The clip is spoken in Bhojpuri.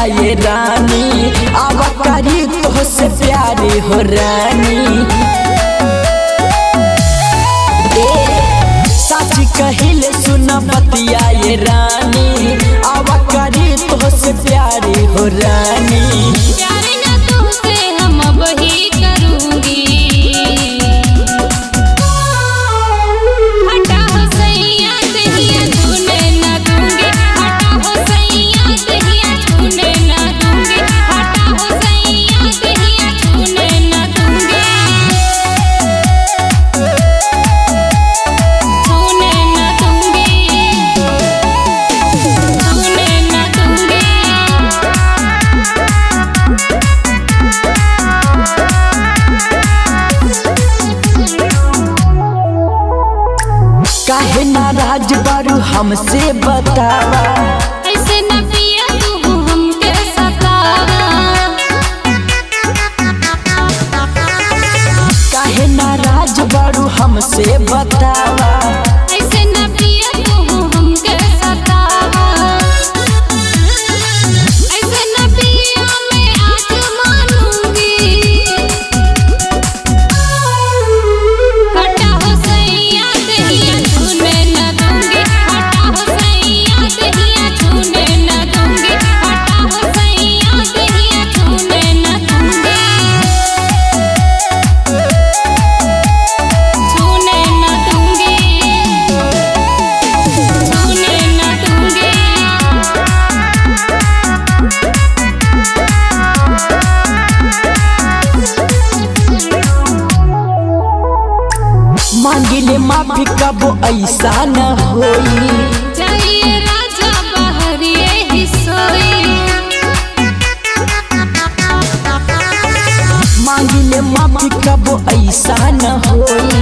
ये रानी, अब करी तो से प्यारी हो रानी। सच कहिले सुन बतिया ये रानी, अब करी तो से प्यारी हो रानी। काहे नाराज बारू हमसे बतावा, ऐसे न पिया तू हमके सतावा। काहे नाराज बारू हमसे बतावा, ऐसे न पिया तू हमके सतावा। ऐसे न पिया मैं आज मानूंगी, हटा हो सैया दहिया छूने न दूंगी। हटा हो सैया दहिया छूने न दूंगी। हटा हो सैया दहिया छूने न दूंगी। छूने न दूंगी। छूने न दूंगी। मांगिले माफी कबो ऐसा न होई। जाइए राजा बहरिए ही सोई। मांगिले माफी कबो ऐसा न होई।